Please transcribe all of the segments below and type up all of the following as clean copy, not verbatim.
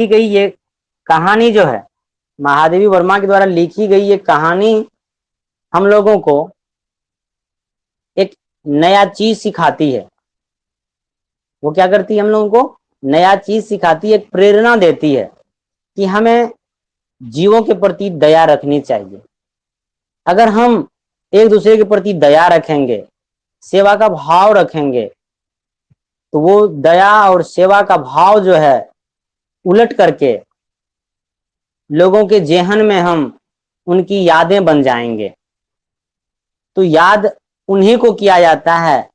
लिखी गई ये कहानी जो है, महादेवी वर्मा के द्वारा लिखी गई ये कहानी हम लोगों को एक नया चीज सिखाती है। वो क्या करती है? हम लोगों को नया चीज सिखाती है, एक प्रेरणा देती है कि हमें जीवों के प्रति दया रखनी चाहिए। अगर हम एक दूसरे के प्रति दया रखेंगे, सेवा का भाव रखेंगे, तो वो दया और सेवा का भाव जो है उलट करके लोगों के जेहन में हम उनकी यादें बन जाएंगे। तो याद उन्हीं को किया जाता है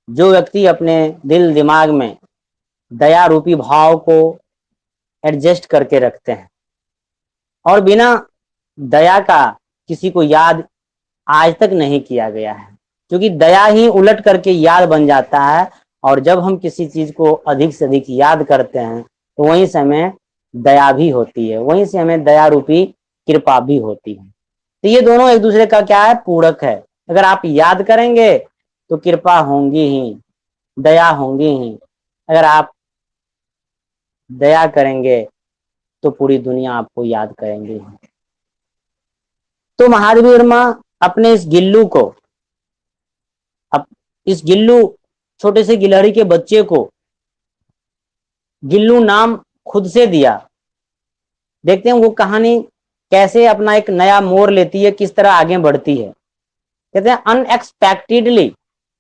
जो व्यक्ति अपने दिल दिमाग में दया रूपी भाव को एडजस्ट करके रखते हैं। और बिना दया का किसी को याद आज तक नहीं किया गया है, क्योंकि दया ही उलट करके याद बन जाता है। और जब हम किसी चीज को अधिक से अधिक याद करते हैं तो वहीं से हमें दया भी होती है, वहीं से हमें दया रूपी कृपा भी होती है। तो ये दोनों एक दूसरे का क्या है? पूरक है। अगर आप याद करेंगे तो कृपा होंगी ही, दया होंगी ही। अगर आप दया करेंगे तो पूरी दुनिया आपको याद करेंगे। तो महादेवी वर्मा अपने इस गिल्लू को, इस गिल्लू छोटे से गिलहरी के बच्चे को गिल्लू नाम खुद से दिया। देखते हैं वो कहानी कैसे अपना एक नया मोड़ लेती है, किस तरह आगे बढ़ती है। कहते हैं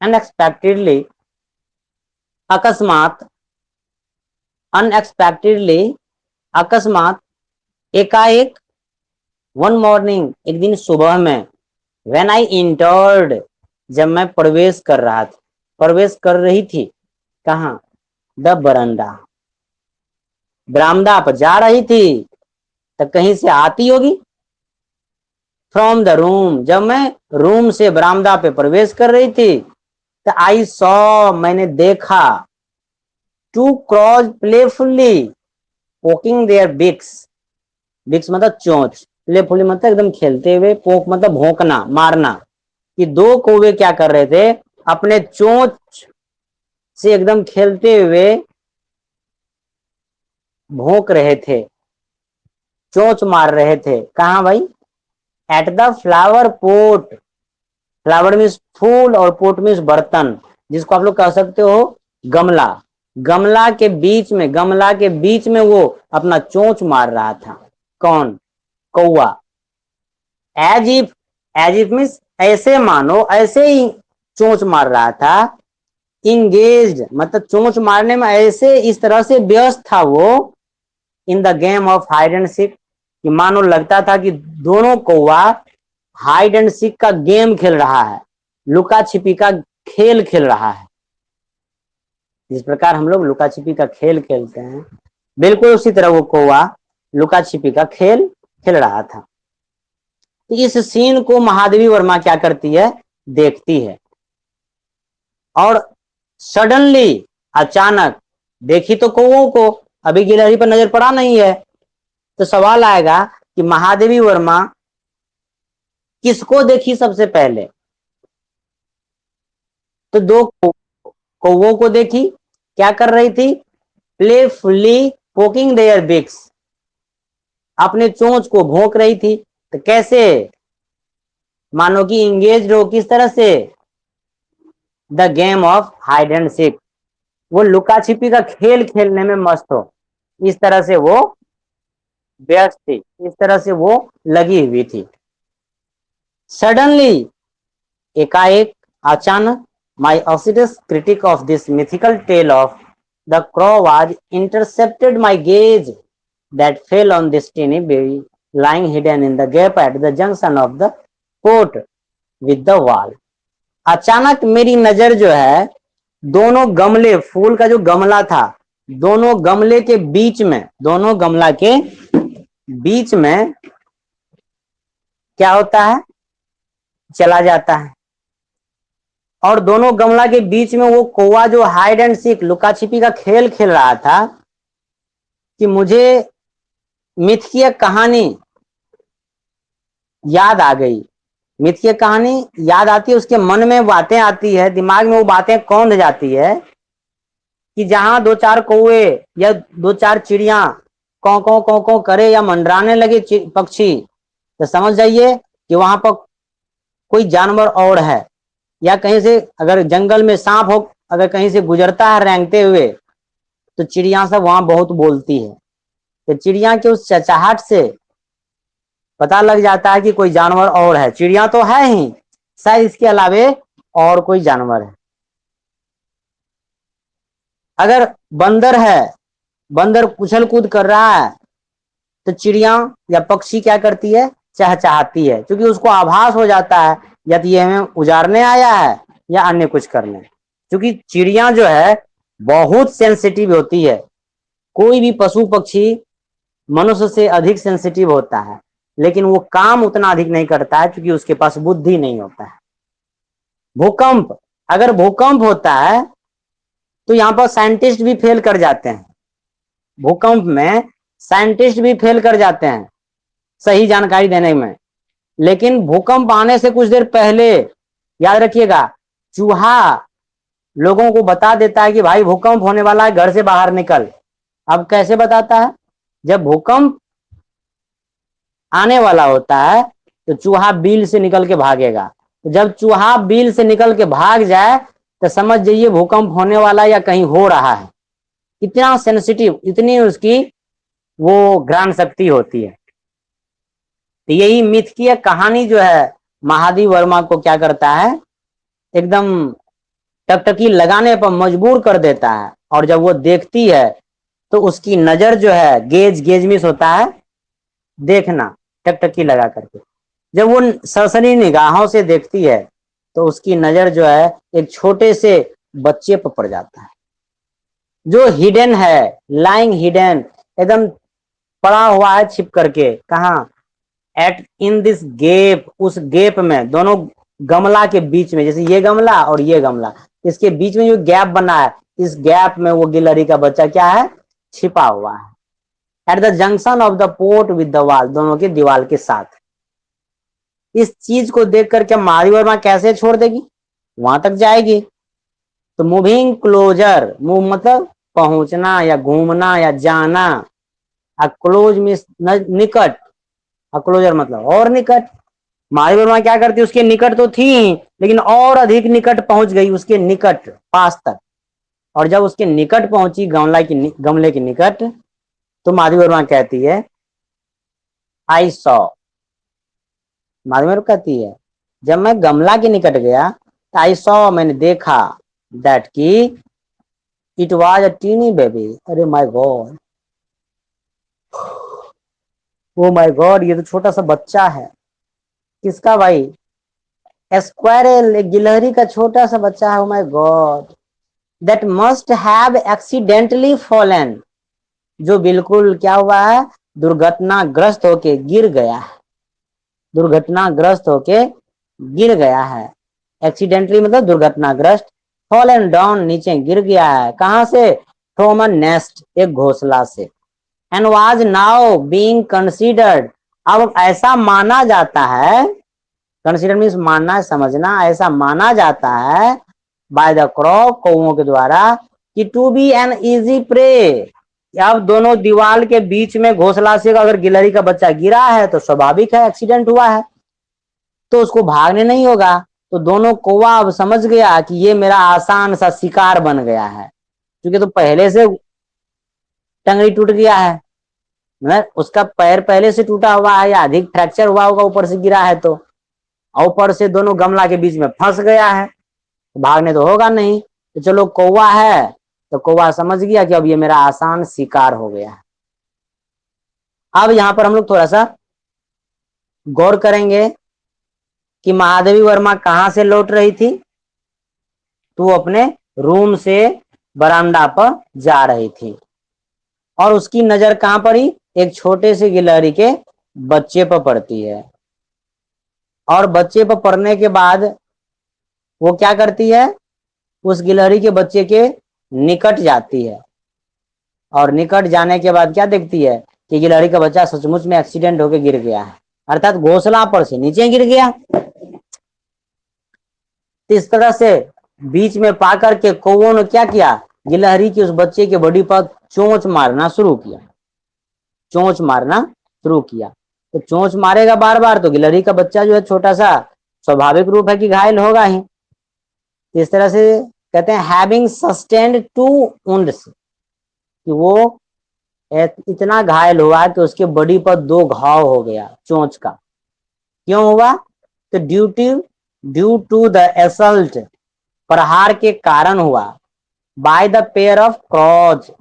अनएक्सपेक्टेडली, अकस्मात, अकस्मात, एकाएक, वन मॉर्निंग, एक दिन सुबह में, व्हेन आई इंटर्ड, जब मैं प्रवेश कर रही थी, कहाँ? द बरंडा, बरामदा पर जा रही थी, तो कहीं से आती होगी। फ्रॉम द रूम, जब मैं रूम से बरामदा पे प्रवेश कर रही थी, तो आई सॉ, मैंने देखा, टू क्रॉज प्लेफुली पोकिंग देयर बिक्स, बिक्स मतलब चोंच, प्लेफुली मतलब एकदम खेलते हुए, पोक मतलब भौंकना, मारना, कि दो कौवे क्या कर रहे थे? अपने चोंच से एकदम खेलते हुए भौंक रहे थे, चोंच मार रहे थे। कहाँ भाई? At the flower pot, flower means फूल और पोट मीन्स बर्तन, जिसको आप लोग कह सकते हो गमला। गमला के बीच में वो अपना चोंच मार रहा था। कौन? कौवा। एज इफ मीन्स ऐसे मानो, ऐसे ही चोंच मार रहा था। इंगेज्ड मतलब चोंच मारने में ऐसे इस तरह से व्यस्त था वो, in the game of hide and seek, कि मानो लगता था कि दोनों कौवा हाइड एंड सीक का गेम खेल रहा है, लुका छिपी का खेल खेल रहा है। जिस प्रकार हम लोग लुका छिपी का खेल खेलते हैं, बिल्कुल उसी तरह वो कौवा लुका छिपी का खेल खेल रहा था। तो इस सीन को महादेवी वर्मा क्या करती है? देखती है। और सडनली, अचानक, देखी तो कौवों को, अभी गिलहरी पर नजर पड़ा नहीं है। तो सवाल आएगा कि महादेवी वर्मा किसको देखी सबसे पहले? तो दो कौवों को देखी, क्या कर रही थी? प्लेफुली पोकिंग देयर बिक्स, अपने चोंच को भोंक रही थी। तो कैसे? मानो कि इंगेज हो, किस तरह से? The game of hide and seek, वो लुका छिपी का खेल खेलने में मस्त हो, इस तरह से वो व्यस्त थी, इस तरह से वो लगी हुई थी। सडनली, एकाएक, अचानक, my assiduous critic of this mythical tale of the crow was intercepted my gaze that fell on this teeny baby lying hidden in the gap at the junction of the court with the wall. अचानक मेरी नजर जो है दोनों गमले, फूल का जो गमला था, दोनों गमले के बीच में, दोनों गमला के बीच में क्या होता है? चला जाता है। और दोनों गमला के बीच में वो कौवा जो हाइड एंड सीक, लुका छिपी का खेल खेल रहा था, कि मुझे मिथकीय कहानी याद आ गई। मिथकीय कहानी याद आती है, उसके मन में बातें आती है, दिमाग में वो बातें कौंध जाती है कि जहां दो चार कौवे या दो चार चिड़िया कौ कौ करे या मंडराने लगे पक्षी, तो समझ जाइए कि वहां पर कोई जानवर और है। या कहीं से अगर जंगल में सांप हो, अगर कहीं से गुजरता है रेंगते हुए, तो चिड़िया सब वहां बहुत बोलती है। तो चिड़िया के उस चहचहाट से पता लग जाता है कि कोई जानवर और है। चिड़िया तो है ही, शायद इसके अलावे और कोई जानवर है। अगर बंदर है, बंदर उछल कूद कर रहा है, तो चिड़िया या पक्षी क्या करती है, चहचहाती है, क्योंकि उसको आभास हो जाता है या तो ये हमें उजाड़ने आया है या अन्य कुछ करने। क्योंकि चिड़िया जो है बहुत सेंसिटिव होती है। कोई भी पशु पक्षी मनुष्य से अधिक सेंसिटिव होता है, लेकिन वो काम उतना अधिक नहीं करता है क्योंकि उसके पास बुद्धि नहीं होता है। भूकंप, अगर भूकंप होता है तो यहां पर साइंटिस्ट भी फेल कर जाते हैं। भूकंप में साइंटिस्ट भी फेल कर जाते हैं सही जानकारी देने में। लेकिन भूकंप आने से कुछ देर पहले, याद रखिएगा, चूहा लोगों को बता देता है कि भाई भूकंप होने वाला है, घर से बाहर निकल। अब कैसे बताता है? जब भूकंप आने वाला होता है तो चूहा बिल से निकल के भागेगा। तो जब चूहा बिल से निकल के भाग जाए तो समझ जाइए भूकंप होने वाला या कहीं हो रहा है। इतना सेंसिटिव, इतनी उसकी वो घ्राण शक्ति होती है। तो यही मिथ की कहानी जो है महादेव वर्मा को क्या करता है, एकदम टकटकी लगाने पर मजबूर कर देता है। और जब वो देखती है तो उसकी नजर जो है, गेज मिस होता है देखना, टकटकी लगा करके जब वो सनसनी निगाहों से देखती है तो उसकी नजर जो है एक छोटे से बच्चे पर पड़ जाता है, जो हिडन है, लाइंग हिडन, एकदम पड़ा हुआ है छिप करके। कहा? एट इन दिस गेप, उस गेप में, दोनों गमला के बीच में, जैसे ये गमला और ये गमला, इसके बीच में जो गैप बना है, इस गैप में वो गिलहरी का बच्चा क्या है, छिपा हुआ है। At the junction of the port with the wall, दोनों के दीवार के साथ। इस चीज को देख करके महादेव वर्मा कैसे छोड़ देगी, वहां तक जाएगी। तो मूविंग क्लोजर, मूव मतलब पहुंचना या घूमना या जाना, क्लोज मीन्स निकट, क्लोजर मतलब और निकट। महादेव वर्मा क्या करती, उसके निकट तो थी लेकिन और अधिक निकट पहुंच गई, उसके निकट, पास तक। और जब उसके निकट पहुंची, गमले के निकट, तो महादेव वर्मा कहती है आई सॉ, महादेव वर्मा कहती है जब मैं गमला के निकट गया तो आई सॉ, मैंने देखा, दैट की it was a tiny baby. अरे my god, oh my god, ये तो छोटा सा बच्चा है। किसका भाई? स्क्वायरल, एक गिलहरी का छोटा सा बच्चा है। ओ my God, that must have accidentally fallen, जो बिल्कुल क्या हुआ है, दुर्घटनाग्रस्त होके गिर गया है, दुर्घटनाग्रस्त होके गिर गया है। एक्सीडेंटली मतलब दुर्घटनाग्रस्त, फॉलन डाउन, नीचे गिर गया है। कहां से? फ्रॉम अ नेस्ट, एक घोंसला से। And was now being considered, अब ऐसा माना जाता है, कंसीडर मीन्स मानना, समझना, ऐसा माना जाता है बाय द क्रॉ, कौओं के द्वारा, कि to be an easy prey. अब दोनों दीवार के बीच में घोंसला से अगर गिलहरी का बच्चा गिरा है तो स्वाभाविक है, एक्सीडेंट हुआ है, तो उसको भागने नहीं होगा। तो दोनों कौवा अब समझ गया कि ये मेरा आसान सा शिकार बन गया है, क्योंकि तो पहले से टंगड़ी टूट गया है, उसका पैर पहले से टूटा हुआ है या अधिक फ्रैक्चर हुआ होगा, ऊपर से गिरा है तो, ऊपर से दोनों गमला के बीच में फंस गया है, भागने तो होगा नहीं। तो चलो कौवा है, तो कौवा समझ गया कि अब ये मेरा आसान शिकार हो गया है। अब यहां पर हम लोग थोड़ा सा गौर करेंगे कि महादेवी वर्मा कहां से लौट रही थी। तो वो अपने रूम से बरामदा पर जा रही थी और उसकी नजर कहां पड़ी, एक छोटे से गिलहरी के बच्चे पर पड़ती है। और बच्चे पर पड़ने के बाद वो क्या करती है, उस गिलहरी के बच्चे के निकट जाती है। और निकट जाने के बाद क्या देखती है कि गिलहरी का बच्चा सचमुच में एक्सीडेंट होकर गिर गया है, अर्थात घोंसला पर से नीचे गिर गया। इस तरह से बीच में पाकर के कौओं ने क्या किया, गिलहरी की उस बच्चे के बॉडी पर चोंच मारना शुरू किया। चोंच मारना शुरू किया। तो चोंच मारेगा बार बार तो गिलहरी का बच्चा जो है छोटा सा, स्वाभाविक रूप है कि घायल होगा ही। इस तरह से कहते हैं हैविंग सस्टेन्ड 2 वुंड्स, कि वो इतना घायल हुआ कि उसके बॉडी पर 2 घाव हो गया चोंच का। क्यों हुआ? तो ड्यू टू द असल्ट, प्रहार के कारण हुआ। बाय द पेयर ऑफ क्रॉज,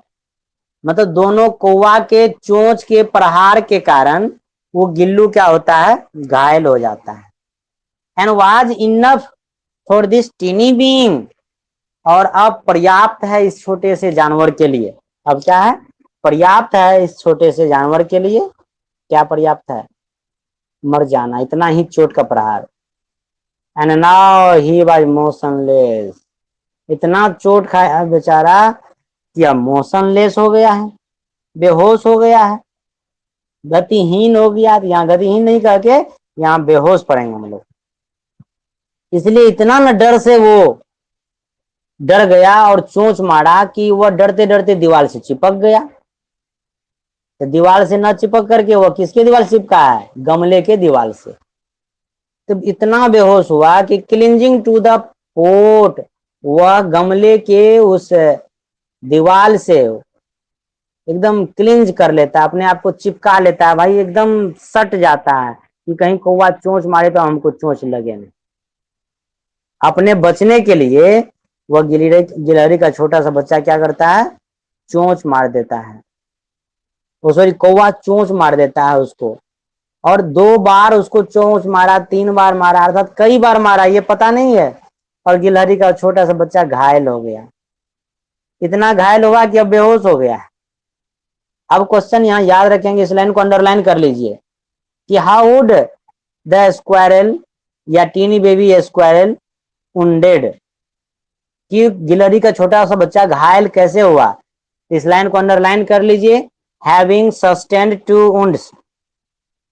मतलब दोनों कौवा के चोंच के प्रहार के कारण वो गिल्लू क्या होता है? घायल हो जाता है। And was enough for this tiny being, और अब पर्याप्त है इस छोटे से जानवर के लिए। अब क्या है? पर्याप्त है इस छोटे से जानवर के लिए। क्या पर्याप्त है? मर जाना, इतना ही चोट का प्रहार। And now he was motionless, इतना चोट खाया बेचारा कि अब मोशनलेस हो गया है, बेहोश हो गया है, गतिहीन हो गया। यहाँ गतिहीन नहीं कह के यहाँ बेहोश पड़ेंगे हम लोग। इसलिए इतना न डर से वो डर गया और चोंच मारा कि वह डरते डरते दीवार से चिपक गया। तो दीवार से न चिपक करके वह किसके दीवार चिपका है? गमले के दीवार से। तो इतना बेहोश हुआ कि क्लिंजिंग टू द पोट, वह गमले के उस दीवार से एकदम क्लिंज कर लेता है, अपने आप को चिपका लेता है भाई, एकदम सट जाता है कि कहीं कौवा चोंच मारे तो हमको चोंच लगे नहीं। अपने बचने के लिए वह गिलहरी का छोटा सा बच्चा क्या करता है? चोंच मार देता है। वो सॉरी, कौवा चोंच मार देता है उसको, और 2 बार उसको चोंच मारा, 3 बार मारा, अर्थात कई बार मारा, ये पता नहीं है। और गिलहरी का छोटा सा बच्चा घायल हो गया, इतना घायल हुआ कि अब बेहोश हो गया। अब क्वेश्चन यहाँ याद रखेंगे, इस लाइन को अंडरलाइन कर लीजिए कि हाउ वुड द स्क्वायरल या टीनी बेबी स्क्वायरल वुंडेड, कि गिलहरी का छोटा सा बच्चा घायल कैसे हुआ। इस लाइन को अंडरलाइन कर लीजिए, हैविंग सस्टेन्ड 2 वुंड्स,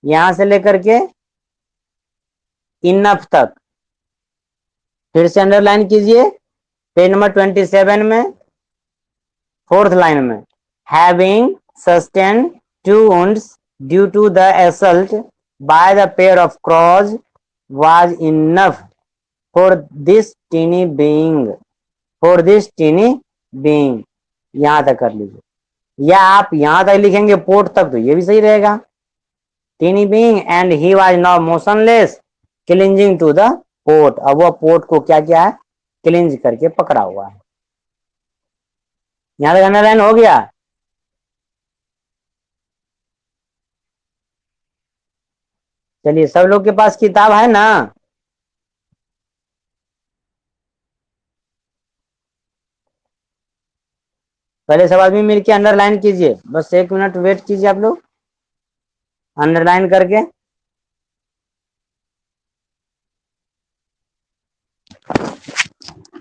यहां से लेकर के इनफ तक। फिर से अंडरलाइन कीजिए, पेज नंबर 27 में 4th लाइन में, having sustained 2 wounds due to the assault by the pair of claws was enough for this tiny being, for this tiny being, यहां तक कर लीजिए। या आप यहां तक लिखेंगे पोर्ट तक तो ये भी सही रहेगा, tiny being and he was now motionless clinging to the port. अब वह पोर्ट को क्या किया है? क्लिंज करके पकड़ा हुआ है। यहां तक अंडरलाइन हो गया। चलिए, सब लोग के पास किताब है ना? पहले सब आदमी मिलके अंडरलाइन कीजिए, बस 1 मिनट वेट कीजिए आप लोग, अंडरलाइन करके।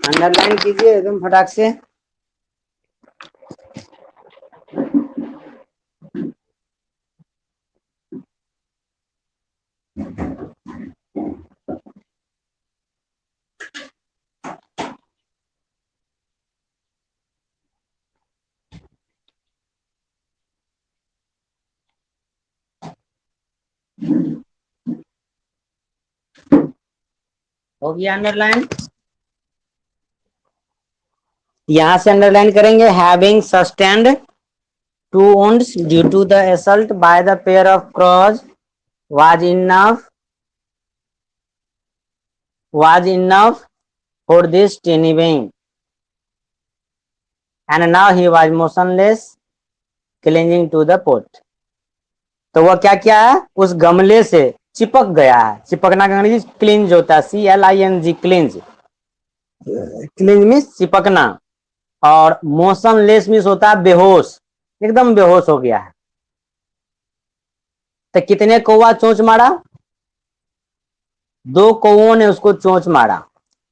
अंडरलाइन कीजिए एकदम फटाक से। हो गया अंडरलाइन? यहां से अंडरलाइन करेंगे, having sustained 2 wounds due to the assault by the pair of crows was enough for this tiny being, and now he was motionless clinging to the pot। तो वह क्या किया है? उस गमले से चिपक गया है। चिपकना का अंग्रेजी क्लिंज होता है, CLING, क्लिंज। क्लिंज मीन्स चिपकना, और मोशनलेस मीन्स होता है बेहोश, एकदम बेहोश हो गया है। तो कितने कौवा चोंच मारा? 2 कौवों ने उसको चोंच मारा,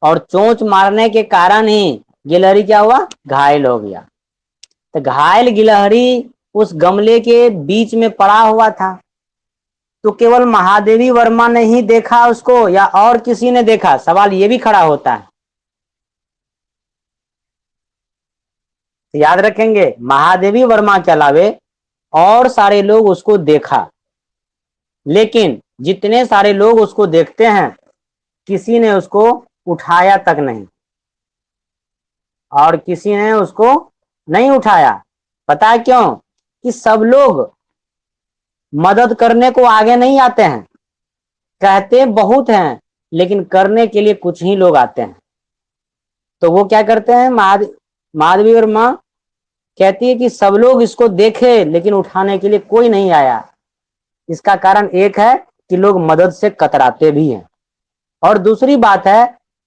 और चोंच मारने के कारण ही गिलहरी क्या हुआ? घायल हो गया। तो घायल गिलहरी उस गमले के बीच में पड़ा हुआ था, तो केवल महादेवी वर्मा ने ही देखा उसको या और किसी ने देखा? सवाल ये भी खड़ा होता है। तो याद रखेंगे, महादेवी वर्मा के अलावे और सारे लोग उसको देखा, लेकिन जितने सारे लोग उसको देखते हैं किसी ने उसको उठाया तक नहीं, और किसी ने उसको नहीं उठाया। पता है क्यों? कि सब लोग मदद करने को आगे नहीं आते हैं, कहते बहुत हैं लेकिन करने के लिए कुछ ही लोग आते हैं। तो वो क्या करते हैं, माधवी वर्मा कहती है कि सब लोग इसको देखे लेकिन उठाने के लिए कोई नहीं आया। इसका कारण एक है कि लोग मदद से कतराते भी हैं, और दूसरी बात है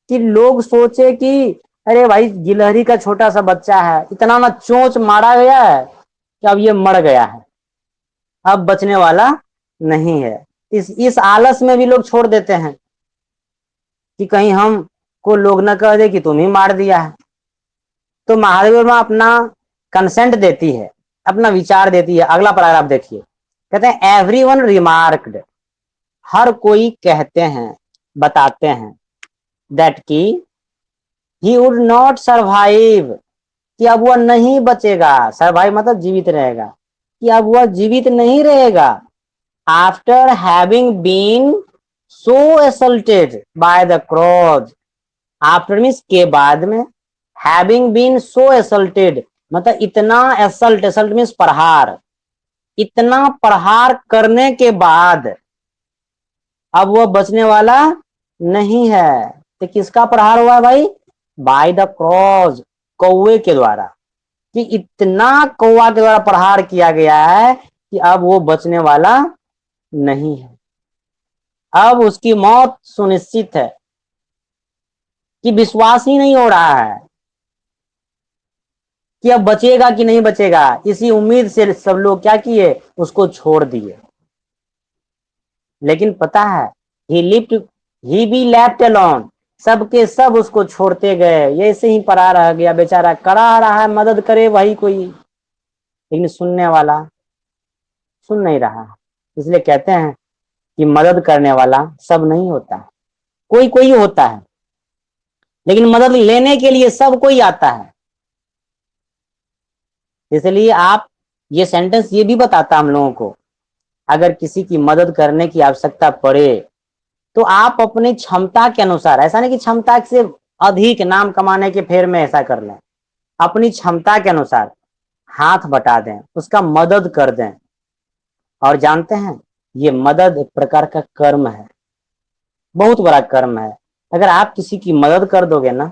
कि लोग सोचे कि अरे भाई गिलहरी का छोटा सा बच्चा है, इतना ना चोंच मारा गया है कि अब ये मर गया है, अब बचने वाला नहीं है। इस आलस में भी लोग छोड़ देते हैं कि कहीं हम को लोग न कह दे कि तुम ही मार दिया है। तो महादेवी वर्मा अपना कंसेंट देती है, अपना विचार देती है। अगला पैराग्राफ देखिए, कहते हैं एवरीवन रिमार्क्ड, हर कोई कहते हैं, बताते हैं, दैट की ही वुड नॉट सर्वाइव, कि अब वह नहीं बचेगा। सर्वाइव मतलब जीवित रहेगा, कि अब वह जीवित नहीं रहेगा। After having been so assaulted by the claws, after means के बाद में, हैविंग बीन सो असल्टेड मतलब इतना असल्ट, असल्ट मीन्स प्रहार, इतना प्रहार करने के बाद अब वह बचने वाला नहीं है। तो किसका प्रहार हुआ भाई? बाय द क्रॉज, कौवे के द्वारा, कि इतना कौवा के द्वारा प्रहार किया गया है कि अब वो बचने वाला नहीं है, अब उसकी मौत सुनिश्चित है, कि विश्वास ही नहीं हो रहा है कि अब बचेगा कि नहीं बचेगा। इसी उम्मीद से सब लोग क्या किए, उसको छोड़ दिए। लेकिन पता है, ही बी लेफ्ट अलोन, सबके सब उसको छोड़ते गए, ये ऐसे ही पड़ा रह गया बेचारा, करा रहा है मदद करे वही कोई, लेकिन सुनने वाला सुन नहीं रहा। इसलिए कहते हैं कि मदद करने वाला सब नहीं होता, कोई कोई होता है, लेकिन मदद लेने के लिए सब कोई आता है। इसलिए आप, ये सेंटेंस ये भी बताता हम लोगों को, अगर किसी की मदद करने की आवश्यकता पड़े तो आप अपनी क्षमता के अनुसार, ऐसा नहीं कि क्षमता से अधिक नाम कमाने के फेर में ऐसा कर लें, अपनी क्षमता के अनुसार हाथ बटा दें, उसका मदद कर दें। और जानते हैं, ये मदद एक प्रकार का कर्म है, बहुत बड़ा कर्म है। अगर आप किसी की मदद कर दोगे ना,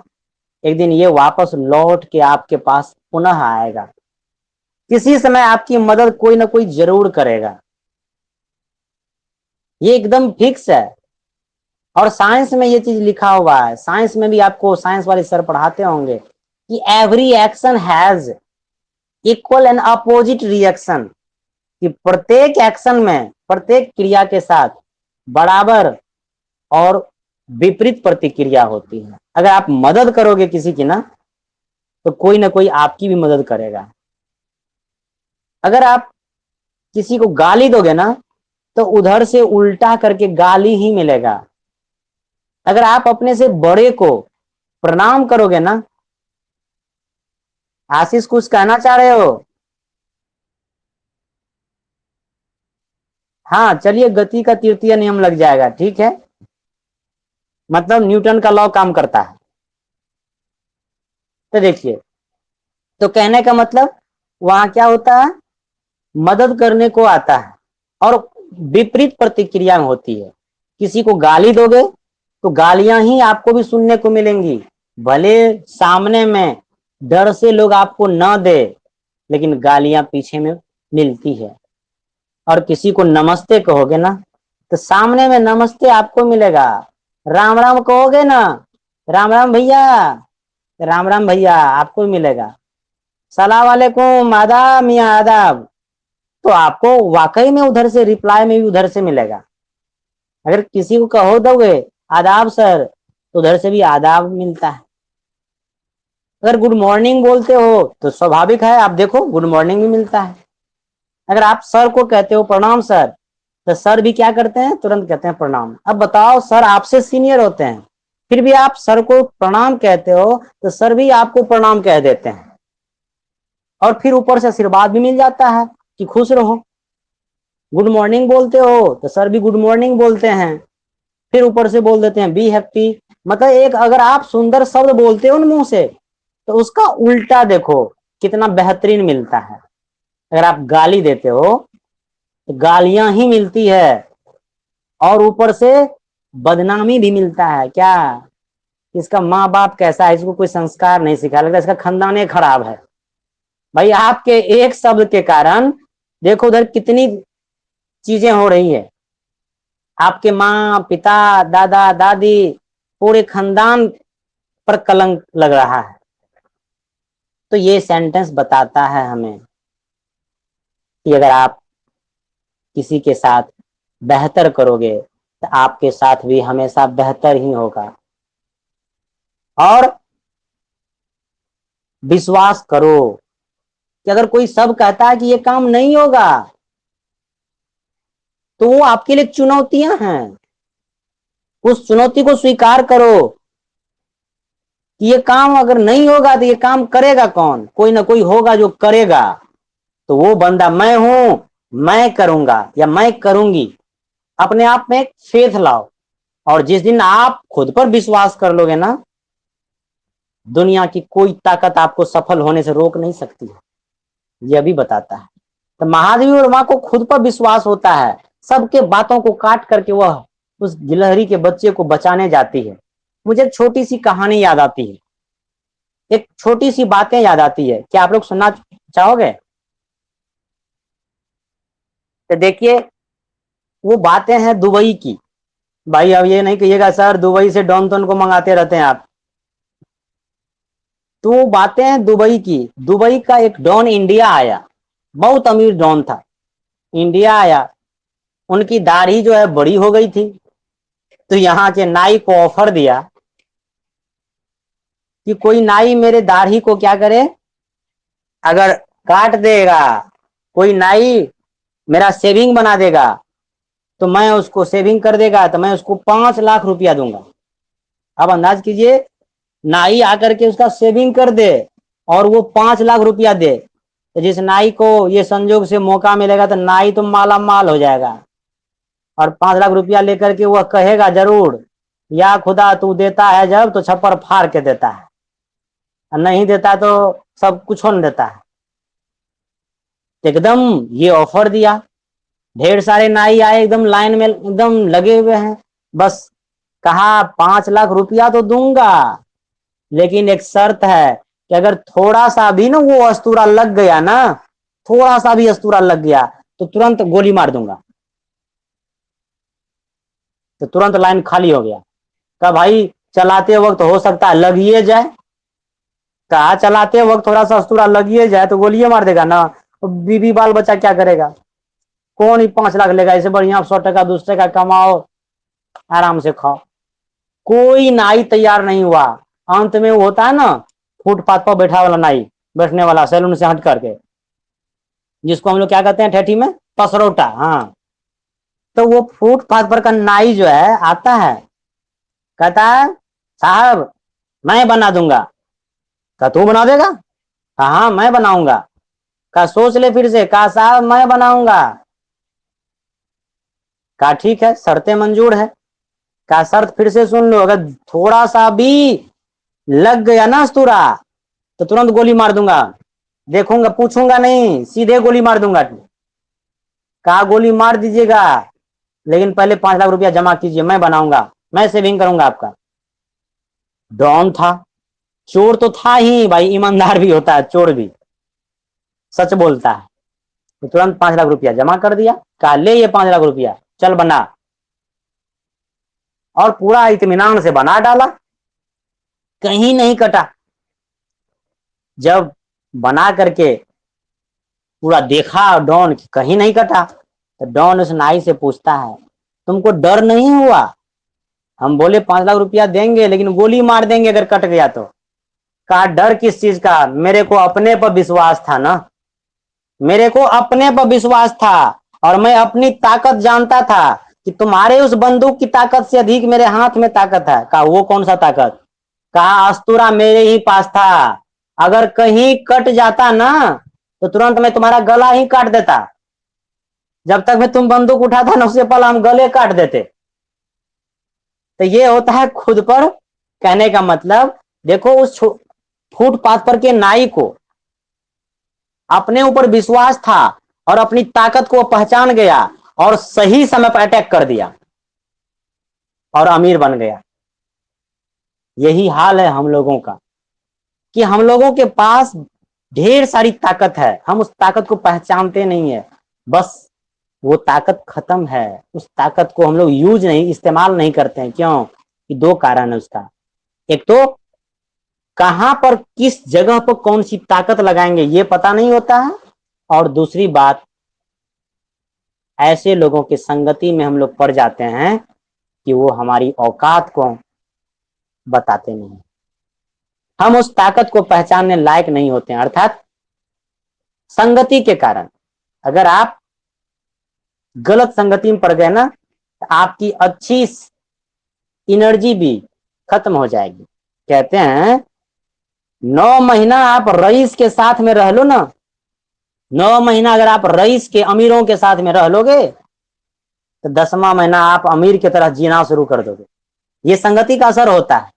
एक दिन ये वापस लौट के आपके पास पुनः आएगा। किसी समय आपकी मदद कोई ना कोई जरूर करेगा, ये एकदम फिक्स है। और साइंस में ये चीज लिखा हुआ है, साइंस में भी आपको साइंस वाले सर पढ़ाते होंगे कि every action has equal and opposite reaction, कि प्रत्येक एक्शन में, प्रत्येक क्रिया के साथ बराबर और विपरीत प्रतिक्रिया होती है। अगर आप मदद करोगे किसी की ना, तो कोई ना कोई आपकी भी मदद करेगा। अगर आप किसी को गाली दोगे ना, तो उधर से उल्टा करके गाली ही मिलेगा। अगर आप अपने से बड़े को प्रणाम करोगे ना, आशीष कुछ कहना चाह रहे हो? हाँ चलिए, गति का तृतीय नियम लग जाएगा, ठीक है, मतलब न्यूटन का लॉ काम करता है। तो देखिए, तो कहने का मतलब वहां क्या होता है, मदद करने को आता है और विपरीत प्रतिक्रिया होती है। किसी को गाली दोगे तो गालियां ही आपको भी सुनने को मिलेंगी, भले सामने में डर से लोग आपको न दे, लेकिन गालियां पीछे में मिलती है। और किसी को नमस्ते कहोगे ना, तो सामने में नमस्ते आपको मिलेगा। राम राम कहोगे ना, राम राम भैया, राम राम भैया आपको मिलेगा। सलाम वालेकुम, आदाब मियां आदाब, तो आपको वाकई में उधर से रिप्लाई में भी उधर से मिलेगा। अगर किसी को कहो दोगे आदाब सर, तो उधर से भी आदाब मिलता है। अगर गुड मॉर्निंग बोलते हो तो स्वाभाविक है, आप देखो गुड मॉर्निंग भी मिलता है। अगर आप सर को कहते हो प्रणाम सर, तो सर भी क्या करते हैं, तुरंत कहते हैं प्रणाम। अब बताओ, सर आपसे सीनियर होते हैं, फिर भी आप सर को प्रणाम कहते हो, तो सर भी आपको प्रणाम कह देते हैं, और फिर ऊपर से आशीर्वाद भी मिल जाता है। कि खुश रहो। गुड मॉर्निंग बोलते हो तो सर भी गुड मॉर्निंग बोलते हैं, फिर ऊपर से बोल देते हैं बी हैप्पी। मतलब एक अगर आप सुंदर शब्द बोलते हो ना मुंह से, तो उसका उल्टा देखो कितना बेहतरीन मिलता है। अगर आप गाली देते हो तो गालियां ही मिलती है, और ऊपर से बदनामी भी मिलता है। क्या इसका माँ बाप कैसा है, इसको कोई संस्कार नहीं सिखा, लगता है इसका खानदान खराब है। भाई आपके एक शब्द के कारण देखो उधर कितनी चीजें हो रही है। आपके माँ पिता दादा दादी पूरे खानदान पर कलंक लग रहा है। तो ये सेंटेंस बताता है हमें कि अगर आप किसी के साथ बेहतर करोगे तो आपके साथ भी हमेशा बेहतर ही होगा। और विश्वास करो कि अगर कोई सब कहता है कि ये काम नहीं होगा, तो वो आपके लिए चुनौतियां हैं। उस चुनौती को स्वीकार करो कि ये काम अगर नहीं होगा तो ये काम करेगा कौन, कोई ना कोई होगा जो करेगा, तो वो बंदा मैं हूं, मैं करूंगा या मैं करूंगी। अपने आप में फेथ लाओ, और जिस दिन आप खुद पर विश्वास कर लोगे ना, दुनिया की कोई ताकत आपको सफल होने से रोक नहीं सकती है। यह भी बताता है। तो महादेवी वर्मा को खुद पर विश्वास होता है, सबके बातों को काट करके वह उस गिलहरी के बच्चे को बचाने जाती है। मुझे एक छोटी सी कहानी याद आती है, एक छोटी सी बातें याद आती है, क्या आप लोग सुनना चाहोगे? तो देखिए वो बातें हैं दुबई की। भाई अब ये नहीं कहिएगा सर दुबई से डॉन टोन को मंगाते रहते हैं आप। तो वो बातें हैं दुबई की। दुबई का एक डॉन इंडिया आया, बहुत अमीर डॉन था, इंडिया आया। उनकी दाढ़ी जो है बड़ी हो गई थी, तो यहाँ के नाई को ऑफर दिया कि कोई नाई मेरे दाढ़ी को क्या करे, अगर काट देगा, कोई नाई मेरा सेविंग बना देगा, तो मैं उसको सेविंग कर देगा तो मैं उसको 5 लाख रुपया दूंगा। अब अंदाज कीजिए, नाई आकर के उसका सेविंग कर दे और वो 5 लाख रुपया दे, तो जिस नाई को ये संजोग से मौका मिलेगा तो नाई तो माला माल हो जाएगा, और 5 लाख रुपया लेकर के वह कहेगा जरूर, या खुदा तू देता है जब तो छप्पर फाड़ के देता है, और नहीं देता तो सब कुछ होने देता है। एकदम ये ऑफर दिया, ढेर सारे नाई आए, एकदम लाइन में एकदम लगे हुए हैं। बस कहा 5 लाख रुपया तो दूंगा, लेकिन एक शर्त है कि अगर थोड़ा सा भी ना वो अस्तूरा लग गया ना, थोड़ा सा भी अस्तूरा लग गया तो तुरंत गोली मार दूंगा। तो तुरंत लाइन खाली हो गया। कहा भाई चलाते वक्त हो सकता है लगिए जाए, कहा चलाते वक्त थोड़ा सा अस्तूरा लगिए जाए तो गोलियां मार देगा ना, तो बीबी बाल बच्चा क्या करेगा? कौन ही 5 लाख लेगा? इससे बढ़िया 100 टका 200 टका कमाओ, आराम से खाओ। कोई नाई तैयार नहीं हुआ। अंत में वो होता है ना फुटपाथ पर बैठा वाला नाई, बैठने वाला सैलून से हट करके, जिसको हम लोग क्या कहते हैं ठेठी में, पसरौटा। हाँ, तो वो फुटपाथ पर का नाई जो है आता है, कहता है साहब मैं बना दूंगा। कहा तू बना देगा? कहा हाँ मैं बनाऊंगा। कहा सोच ले फिर से। कहा साहब मैं बनाऊंगा। कहा ठीक है शर्तें मंजूर है। कहा शर्त फिर से सुन लो, अगर थोड़ा सा भी लग गया ना अस्तूरा तो तुरंत गोली मार दूंगा, देखूंगा पूछूंगा नहीं, सीधे गोली मार दूंगा। कहा गोली मार दीजिएगा, लेकिन पहले 5 लाख रुपया जमा कीजिए, मैं बनाऊंगा, मैं सेविंग करूंगा आपका। डॉन था, चोर तो था ही भाई, ईमानदार भी होता है चोर भी, सच बोलता है। तो तुरंत 5 लाख रुपया जमा कर दिया। कहा ले ये 5 लाख रुपया, चल बना। और पूरा इत्मीनान से बना डाला, कहीं नहीं कटा। जब बना करके पूरा देखा डॉन कहीं नहीं कटा, तो डॉन उस नाई से पूछता है तुमको डर नहीं हुआ? हम बोले 5 लाख रुपया देंगे लेकिन गोली मार देंगे अगर कट गया तो। कहा डर किस चीज का, मेरे को अपने पर विश्वास था ना, मेरे को अपने पर विश्वास था, और मैं अपनी ताकत जानता था कि तुम्हारे उस बंदूक की ताकत से अधिक मेरे हाथ में ताकत है। कहा वो कौन सा ताकत? कहा अस्तूरा मेरे ही पास था, अगर कहीं कट जाता ना तो तुरंत मैं तुम्हारा गला ही काट देता। जब तक मैं तुम बंदूक उठाता ना उससे पहले हम गले काट देते। तो ये होता है खुद पर। कहने का मतलब देखो उस फुटपाथ पर के नाई को अपने ऊपर विश्वास था और अपनी ताकत को पहचान गया और सही समय पर अटैक कर दिया और अमीर बन गया। यही हाल है हम लोगों का कि हम लोगों के पास ढेर सारी ताकत है, हम उस ताकत को पहचानते नहीं है। बस वो ताकत खत्म है, उस ताकत को हम लोग यूज नहीं, इस्तेमाल नहीं करते हैं। क्यों? कि दो कारण है उसका। एक तो कहां पर किस जगह पर कौन सी ताकत लगाएंगे ये पता नहीं होता है, और दूसरी बात ऐसे लोगों की संगति में हम लोग पड़ जाते हैं कि वो हमारी औकात को बताते नहीं, हम उस ताकत को पहचानने लायक नहीं होते हैं। अर्थात संगति के कारण अगर आप गलत संगति में पड़ गए ना, तो आपकी अच्छी एनर्जी भी खत्म हो जाएगी। कहते हैं 9 महीना आप रईस के साथ में रह लो ना, 9 महीना अगर आप रईस के अमीरों के साथ में रह लोगे तो 10वां महीना आप अमीर की तरह जीना शुरू कर दोगे। ये संगति का असर होता है।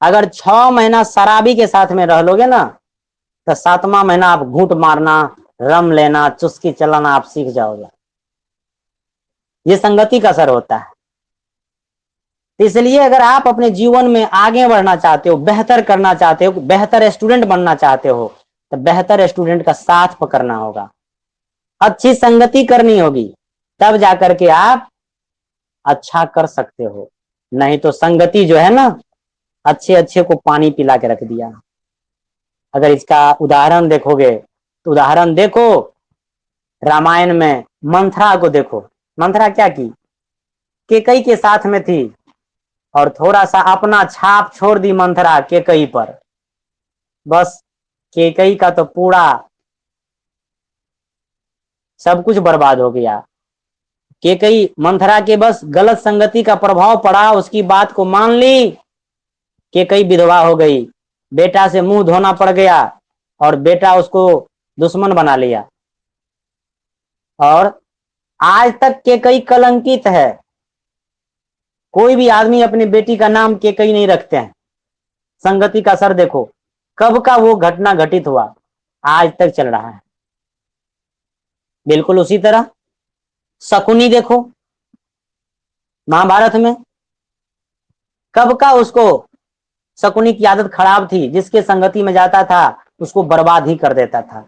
अगर 6 महीना शराबी के साथ में रह लोगे ना तो 7वां महीना आप घूंट मारना, रम लेना, चुस्की चलाना आप सीख जाओगे। ये संगति का असर होता है। इसलिए अगर आप अपने जीवन में आगे बढ़ना चाहते हो, बेहतर करना चाहते हो, बेहतर स्टूडेंट बनना चाहते हो, तो बेहतर स्टूडेंट का साथ पकड़ना होगा, अच्छी संगति करनी होगी, तब जाकर के आप अच्छा कर सकते हो। नहीं तो संगति जो है ना, अच्छे अच्छे को पानी पिला के रख दिया। अगर इसका उदाहरण देखोगे तो उदाहरण देखो रामायण में मंथरा को देखो। मंथरा क्या की? केकई के साथ में थी और थोड़ा सा अपना छाप छोड़ दी मंथरा केकई पर। बस केकई का तो पूरा सब कुछ बर्बाद हो गया। केकई मंथरा के बस गलत संगति का प्रभाव पड़ा, उसकी बात को मान ली, केकई विधवा हो गई, बेटा से मुंह धोना पड़ गया और बेटा उसको दुश्मन बना लिया। और आज तक केकई कलंकित है। कोई भी आदमी अपनी बेटी का नाम केकई नहीं रखते हैं। संगति का असर देखो, कब का वो घटना घटित हुआ, आज तक चल रहा है। बिल्कुल उसी तरह शकुनी देखो महाभारत में, कब का उसको शकुनी की आदत खराब थी, जिसके संगति में जाता था उसको बर्बाद ही कर देता था।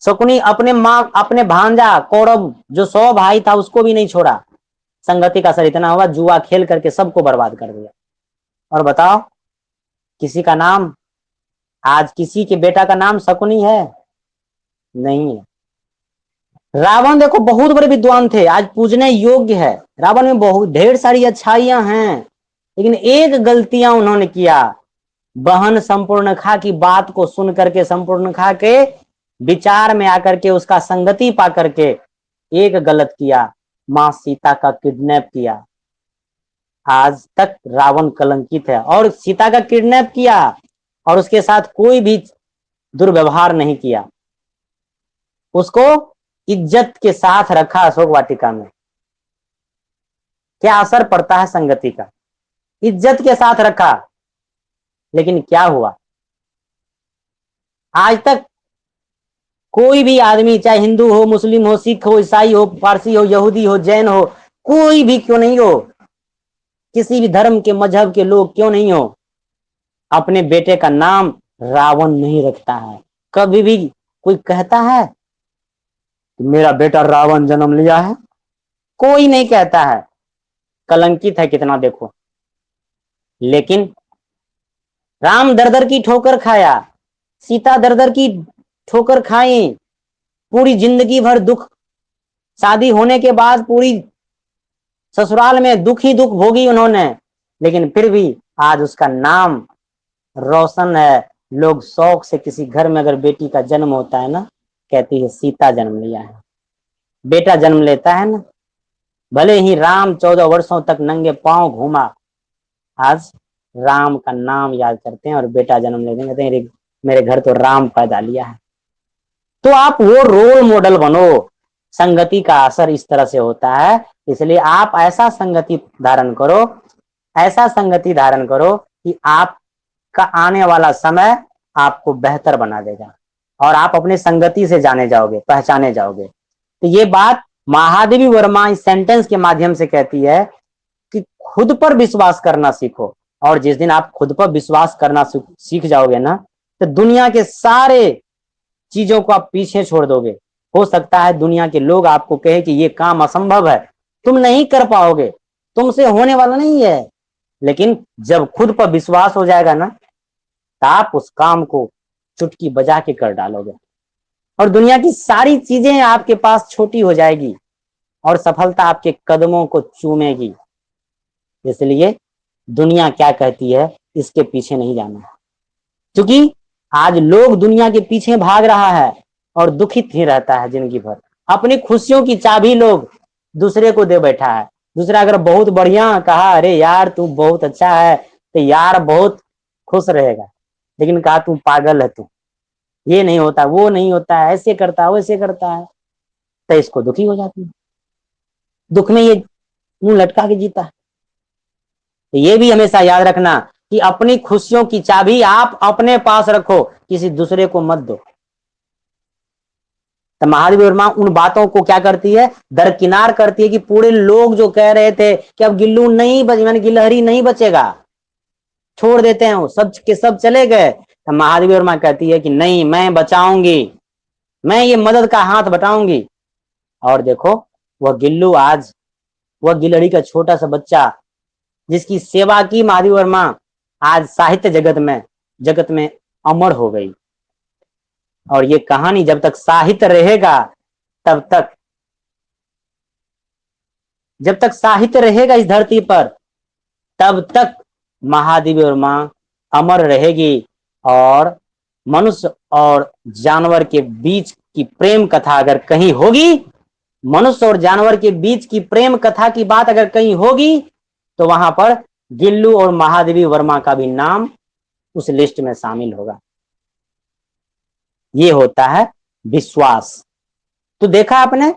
शकुनी अपने भांजा कौरव जो 100 भाई था उसको भी नहीं छोड़ा। संगति का असर इतना हुआ, जुआ खेल करके सबको बर्बाद कर दिया। और बताओ किसी का नाम, आज किसी के बेटा का नाम शकुनी है? नहीं है। रावण देखो बहुत बड़े विद्वान थे, आज पूजने योग्य है। रावण में बहुत ढेर सारी अच्छाइयां हैं, लेकिन एक गलतियां उन्होंने किया। बहन संपूर्णखा की बात को सुन करके, संपूर्णखा के विचार में आकर के, उसका संगति पा करके एक गलत किया, मां सीता का किडनैप किया। आज तक रावण कलंकित है। और सीता का किडनैप किया और उसके साथ कोई भी दुर्व्यवहार नहीं किया, उसको इज्जत के साथ रखा अशोक वाटिका में। क्या असर पड़ता है संगति का? इज्जत के साथ रखा, लेकिन क्या हुआ? आज तक कोई भी आदमी, चाहे हिंदू हो, मुस्लिम हो, सिख हो, ईसाई हो, पारसी हो, यहूदी हो, जैन हो, कोई भी क्यों नहीं हो, किसी भी धर्म के मजहब के लोग क्यों नहीं हो, अपने बेटे का नाम रावण नहीं रखता है। कभी भी कोई कहता है मेरा बेटा रावण जन्म लिया है? कोई नहीं कहता है। कलंकित है कितना देखो। लेकिन राम दर दर की ठोकर खाया, सीता दर दर की ठोकर खाई, पूरी जिंदगी भर दुख, शादी होने के बाद पूरी ससुराल में दुख ही दुख भोगी उन्होंने, लेकिन फिर भी आज उसका नाम रोशन है। लोग शौक से, किसी घर में अगर बेटी का जन्म होता है ना, कहती है सीता जन्म लिया है। बेटा जन्म लेता है ना, भले ही राम 14 वर्षों तक नंगे पांव घूमा, आज राम का नाम याद करते हैं और बेटा जन्म लेते हैं, कहते हैं मेरे घर तो राम पैदा लिया है। तो आप वो रोल मॉडल बनो। संगति का असर इस तरह से होता है, इसलिए आप ऐसा संगति धारण करो, ऐसा संगति धारण करो कि आपका आने वाला समय आपको बेहतर बना देगा और आप अपने संगति से जाने जाओगे, पहचाने जाओगे। तो ये बात महादेवी वर्मा इस सेंटेंस के माध्यम से कहती है कि खुद पर विश्वास करना सीखो, और जिस दिन आप खुद पर विश्वास करना सीख जाओगे ना, तो दुनिया के सारे चीजों को आप पीछे छोड़ दोगे। हो सकता है दुनिया के लोग आपको कहे कि ये काम असंभव है, तुम नहीं कर पाओगे, तुमसे होने वाला नहीं है, लेकिन जब खुद पर विश्वास हो जाएगा ना, तो आप उस काम को चुटकी बजा के कर डालोगे और दुनिया की सारी चीजें आपके पास छोटी हो जाएगी और सफलता आपके कदमों को चूमेगी। इसलिए दुनिया क्या कहती है इसके पीछे नहीं जाना, क्योंकि आज लोग दुनिया के पीछे भाग रहा है और दुखित ही रहता है जिंदगी भर। अपनी खुशियों की चाबी लोग दूसरे को दे बैठा है। दूसरा अगर बहुत बढ़िया कहा, अरे यार तू बहुत अच्छा है, तो यार बहुत खुश रहेगा, लेकिन कहा तू पागल है, तू ये नहीं होता, वो नहीं होता है, ऐसे करता है, वैसे करता है, तो इसको दुखी हो जाती है। दुख में ये मुंह लटका के जीता है। तो ये भी हमेशा याद रखना कि अपनी खुशियों की चाबी आप अपने पास रखो, किसी दूसरे को मत दो। तो महादेवी वर्मा उन बातों को क्या करती है, दरकिनार करती है कि पूरे लोग जो कह रहे थे कि अब गिल्लू नहीं यानी गिलहरी नहीं बचेगा, छोड़ देते हैं, वो सब के सब चले गए, तो महादेवी वर्मा कहती है कि नहीं, मैं बचाऊंगी, मैं ये मदद का हाथ बटाऊंगी। और देखो वह गिल्लू आज, वह गिलहरी का छोटा सा बच्चा जिसकी सेवा की महादेवी वर्मा, आज साहित्य जगत में अमर हो गई। और ये कहानी जब तक साहित्य रहेगा, तब तक, जब तक साहित्य रहेगा इस धरती पर, तब तक महादेवी वर्मा अमर रहेगी। और मनुष्य और जानवर के बीच की प्रेम कथा अगर कहीं होगी, मनुष्य और जानवर के बीच की प्रेम कथा की बात अगर कहीं होगी, तो वहां पर गिल्लू और महादेवी वर्मा का भी नाम उस लिस्ट में शामिल होगा। ये होता है विश्वास। तो देखा आपने